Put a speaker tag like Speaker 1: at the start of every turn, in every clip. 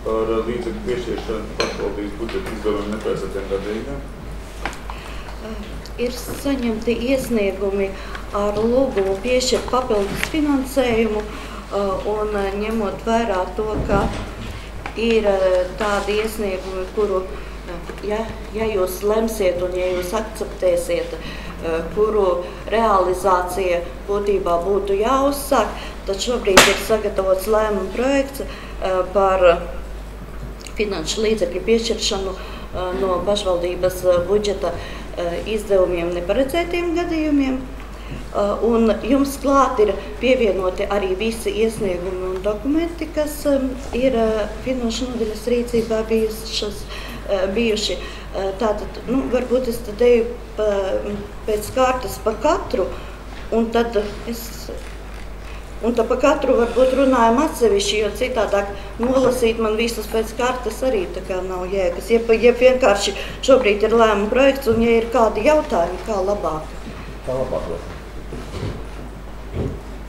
Speaker 1: par līdzekļu piešķiršanu pašvaldības budžeta izdevumiem nepēcētiem gadījumiem.
Speaker 2: Ir saņemti iesniegumi ar lūgumu piešķirt papildus finansējumu un ņemot vērā to, ka ir tādi iesniegumi, kuru, ja jūs lemsiet un ja jūs akceptēsiet, kuru realizācija būtībā būtu jāuzsāk, tad šobrīd ir sagatavots lēmuma projekts par finanšu līdzekļu piešķiršanu no pašvaldības budžeta izdevumiem neparedzētiem gadījumiem. Un jums klāt ir pievienoti arī visi iesniegumi un dokumenti, kas ir finanšu nodaļas rīcībā bijuši. Tātad, varbūt es tad eju pēc kārtas pa katru, un tad pa katru varbūt runājam atsevišķi, jo citādāk nolasīt man visus pēc kārtas arī tā kā nav jēgas. Ja vienkārši šobrīd ir lēmuma projekts, un ja ir kādi jautājumi, kā labāk?
Speaker 3: Kā labāk?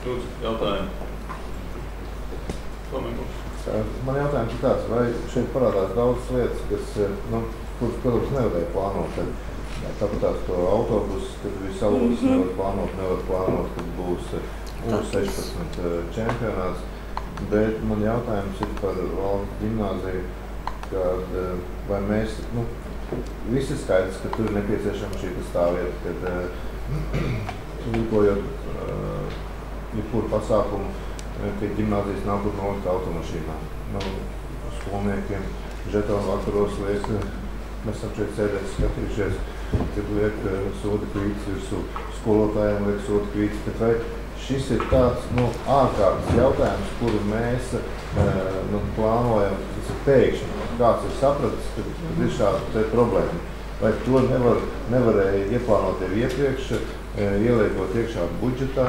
Speaker 1: Lūdzu, jautājumi.
Speaker 3: Man jautājums ir tāds, vai šeit parādās daudz lietas, kas, kuras, protams, nevarēja plānot. Tāpat tās to autobusu, kad visu alodas nevar plānot, kad būs U16 čempionāts. Bet man jautājums ir par valsts gimnāziju, kad vai mēs, visi skaidrs, ka tur ir nepieciešama šī stāvvieta, kad rīkojot jebkuru pasākumu, ka gimnāzijas nav kur nolikt automašīnām. Skolniekiem žetonu vakaros liek, mēs esam šeit sēdēt skatījušies, kad liek soda krītas virsū, skolotājiem liek soda krītas, bet vai šis ir tāds ārkārtas jautājums, kuru mēs plānojam, tas ir pēkšņi, kāds ir sapratis, kad ir šāda problēma. Vai to nevarēja ieplānot jau iepriekš, ieliekot iekšā budžetā,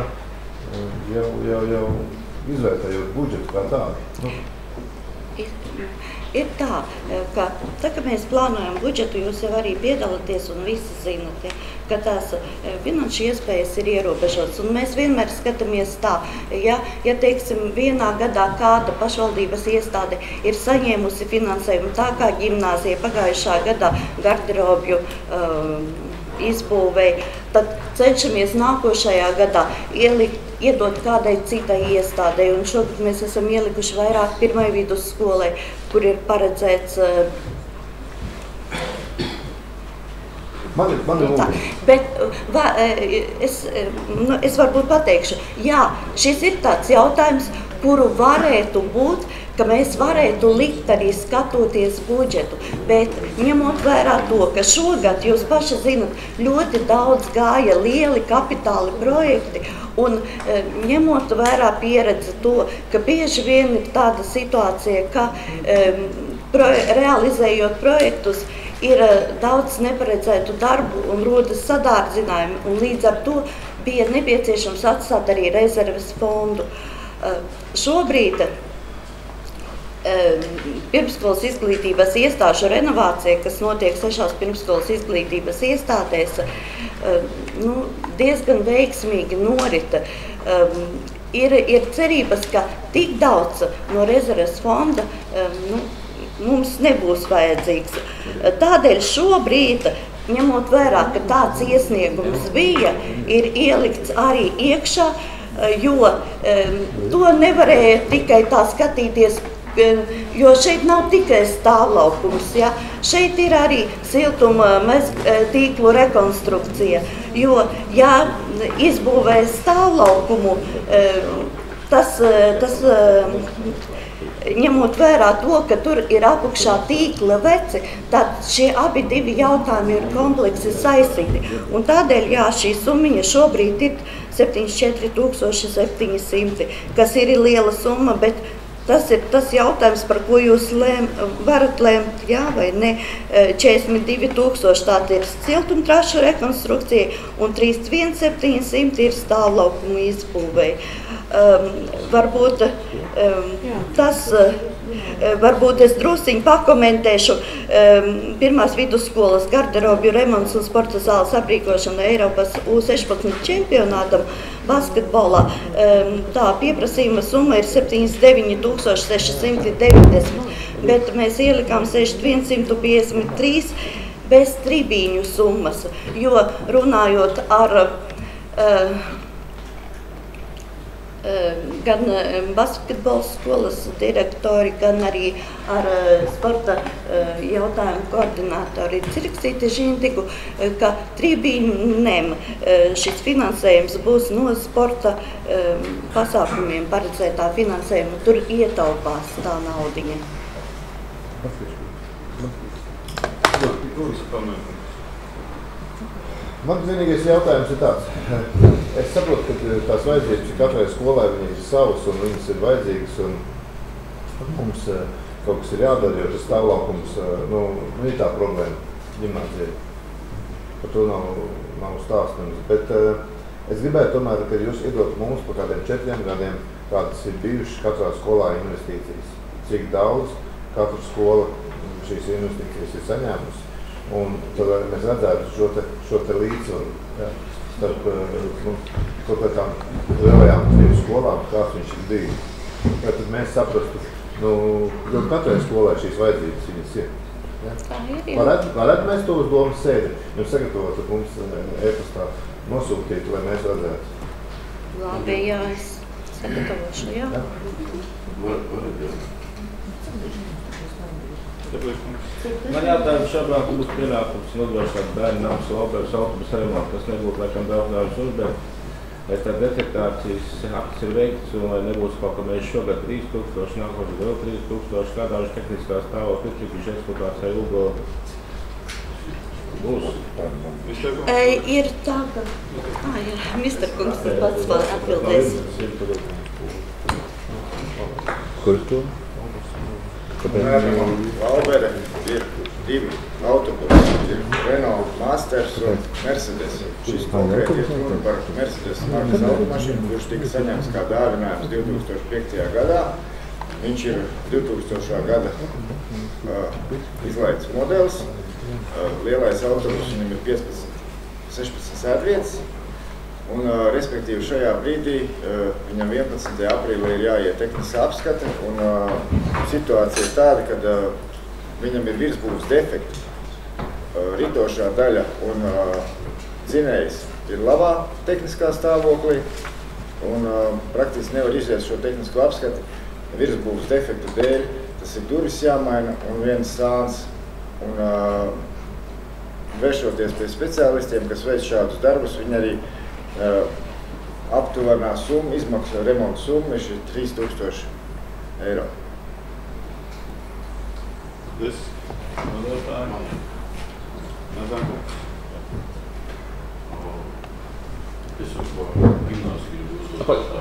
Speaker 3: jau izvērtējot budžetu kā tādu?
Speaker 2: Ir tā, ka mēs plānojam budžetu, jūs jau arī piedalāties un visi zinat, ka tās finanšu iespējas ir ierobežotas. Un mēs vienmēr skatāmies tā, ja teiksim, vienā gadā kāda pašvaldības iestāde ir saņēmusi finansējumu tā kā gimnāzija pagājušā gadā garderobju izbūvēja, tad cenšamies nākošajā gadā iedot kādai citai iestādei. Un šogad mēs esam ielikuši vairāk pirmai vidusskolai, kur ir paredzēts Bet es varbūt pateikšu, jā, šis ir tāds jautājums, kuru varētu būt, ka mēs varētu likt arī skatoties budžetu, bet ņemot vērā to, ka šogad, jūs paši zinat, ļoti daudz gāja lieli kapitāli projekti, un ņemot vērā pieredzi to, ka bieži vien ir tāda situācija, ka realizējot projektus, ir daudz neparedzētu darbu un rodas sadārdzinājumi, un līdz ar to bija nepieciešams atstāt arī rezerves fondu. Šobrīd pirmsskolas izglītības iestāžu renovācija, kas notiek 6 pirmsskolas izglītības iestādēs, diezgan veiksmīgi norita. Ir cerības, ka tik daudz no rezerves fonda mums nebūs vajadzīgs. Tādēļ šobrīd, ņemot vērā, ka tāds iesniegums bija, ir ielikts arī iekšā, jo to nevarēja tikai tā skatīties, jo šeit nav tikai stāvlaukums, ja? Šeit ir arī siltuma tīklu rekonstrukcija, jo, ja izbūvē stāvlaukumu, tas ņemot vērā to, ka tur ir apakšā tīkla veci, tad šie abi divi jautājumi ir kompleksi saistīti. Un tādēļ, jā, šī summiņa šobrīd ir 74 700, kas ir liela summa, bet tas ir tas jautājums, par ko jūs varat lēmt, jā vai ne. 42 000 tāda ir siltumtrašu rekonstrukcija un 31 700 ir stāvlaukumu izbūvēja. Varbūt tas Varbūt es drusciņi pakomentēšu pirmās vidusskolas garderobju remonts un sporta zāles aprīkošana Eiropas U16 čempionātam basketbolā. Tā pieprasījuma summa ir 79 690, bet mēs ielikām 6153 bez tribīņu summas, jo runājot ar gan basketbola skolas direktori, gan arī ar sporta jautājumu koordinātori Cirksīti Žindigu, ka tribīnēm šis finansējums būs no sporta pasākumiem paredzētā finansējuma. Tur ietaupās tā naudiņa.
Speaker 3: Man vienīgais jautājums ir tāds. Es saprotu, ka tās vajadzības katrai skolai viņas ir savas un viņas ir vajadzīgas un mums kaut kas ir jādara, jo tas stāvlaukums, ir tā problēma ģimnāzijai. Par to nav stāstams. Bet es gribētu tomēr, ka jūs iedot mums par kādiem 4 gadiem, kādas ir bijušas katrā skolā investīcijas. Cik daudz katra skola šīs investīcijas ir saņēmusi. Un tad mēs redzētu šo te līdzsvaru starp kaut kādām lielajām skolām, kāds viņš ir bijis. Tad mēs saprastu, jo katrai skolai šīs vajadzības viņas ir. Ja? Varētu mēs to uz domas sēdi jums sagatavot mums e-pastā nosūtīt, lai mēs redzētu?
Speaker 2: Labi, jā, es sagatavošu, jā.
Speaker 4: Man jātājums šobrīd būs pienākums nodrošināt bērnu namas autobusu remontu. Tas nebūtu laikam daudz uzbērt, lai tā detektācijas akts ir veikts un lai nebūs kaut kā mēs šogad 3000, nākošais vēl 3000, kādā viņš tehniskā stāvokļa viņš eksploatācija ilgo būs.
Speaker 2: Ir tā, ka Mr. Kungs pats vēl atbildēs.
Speaker 3: Kur to?
Speaker 5: Valvere ir 2 autobusi, ir Renault Masters un Mercedes. Šis konkrēti ir runa par Mercedes markas automašīnu, kurš tika saņemts kā dāvinājums 2005. gadā. Viņš ir 2000. gada izlaists modelis. Lielais autobus viņam ir 16 sēdvietas. Un, respektīvi, šajā brīdī viņam 11. aprīlī ir jāiet tehniskā apskate, un situācija ir tāda, ka viņam ir virsbūves defekti. Ritošā daļa un dzinējs ir labā tehniskā stāvoklī, un praktiski nevar iziet šo tehnisko apskati virsbūves defektu dēļ. Tas ir durvis jāmaina un viens sāns, un vēršoties pie speciālistiem, kas veic šādus darbus, viņi arī aptuvenā summa, izmaksa remonta summa ir 3000 eiro.
Speaker 1: Es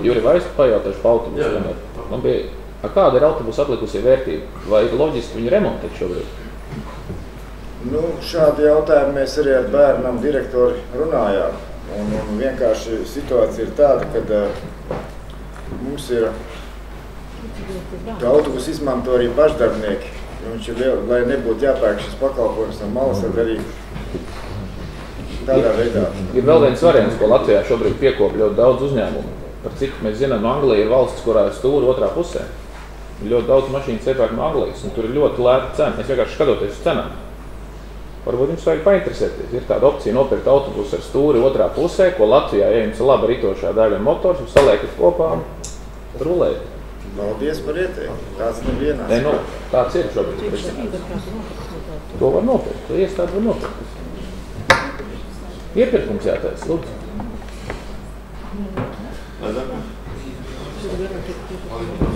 Speaker 6: Juri, vai es pajautāšu pa autobusu? Man bija, kāda ir autobusu atlikusie vērtība? Vai ir loģiski viņu remontēt šobrīd?
Speaker 5: Šādi jautājumi mēs arī ar bērnam direktori runājām. Un vienkārši situācija ir tāda, ka mums ir autobusu izmanto arī pašdarbnieki. Viņš ir liela, lai nebūtu jāpērk šis pakalpojums no malas, tad arī tādā veidā.
Speaker 6: Ir vēl viens variants, ko Latvijā šobrīd piekop ļoti daudz uzņēmumu. Par cik mēs zinām, Anglija ir valsts, kurā ir stūri otrā pusē. Ļoti daudz mašīnas iepērk no Anglijas, un tur ir ļoti lēta cena. Es vienkārši skatoties uz cenām. Varbūt jums vajag painteresēties. Ir tāda opcija nopirkt autobusu ar stūri otrā pusē, ko Latvijā, ja jums ir laba ritošā daļa un motors, jūs saliekat kopā un rulējat.
Speaker 5: Paldies par ieteikumu. Tāds nevienās.
Speaker 6: Tāds ir šobrīd. To var nopirkt. To iestādi var nopirkt. Iepirkums jātais, lūdzu.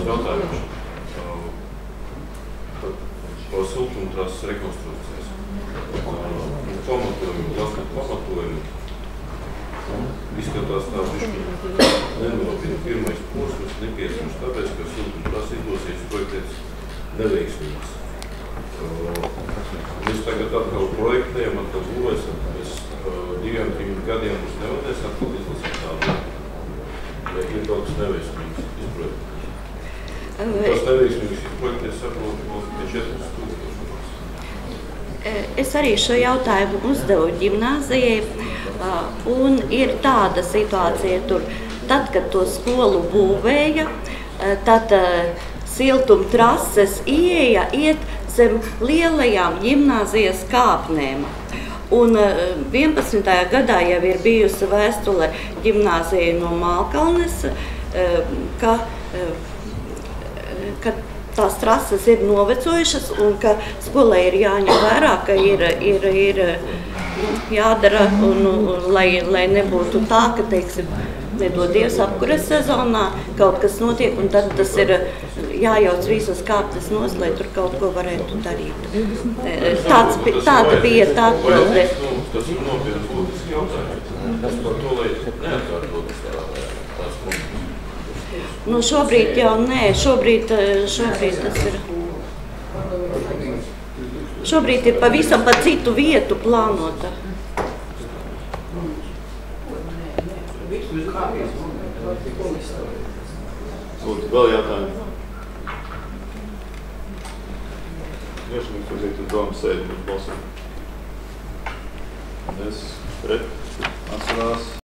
Speaker 7: Jautājums par siltumtrases rekonstrukcijas. Pamatojumu izskatās tā bišķi nenopietni. Pirmais posms nepieciešams tāpēc, ka siltumtrases izlosies projektēts neveiksmīgs. Mēs tagad atkal projektējam, atkal būvēsim. Mēs 2-3 gadiem mums nevajadzēs atkal izlasīt tādu. Vai ir kaut kas neveiksmīgs izprojektēt? Tas neveiksmīgs projekts, es saprotu, ka 4000.
Speaker 2: Es arī šo jautājumu uzdevu ģimnāzijai, un ir tāda situācija tur. Tad, kad to skolu būvēja, tad siltumtrases ieeja iet zem lielajām ģimnāzijas kāpnēm. Un 11. gadā jau ir bijusi vēstule ģimnāzijai no Mālkalnes, ka tās trases ir novecojušas un ka skolai ir jāņem vērā, ka ir jādara, un lai nebūtu tā, ka, teiksim, nedodies apkures sezonā, kaut kas notiek, un tad tas ir jājauc visas kāpnes nos, lai tur kaut ko varētu darīt. Tāda bija tā atbilde.
Speaker 7: Tas ir nopietnas būtisks jautājums. Tas par to, lai neatkārtotas tās punktus.
Speaker 2: Nu, šobrīd jau nē, šobrīd tas ir. Šobrīd ir pavisam pa citu vietu plānota.
Speaker 1: Lūdzu, vēl jautājumi? Iešanieks uziet uz domu sēdi, mums balsot. Es, pret, atcerās.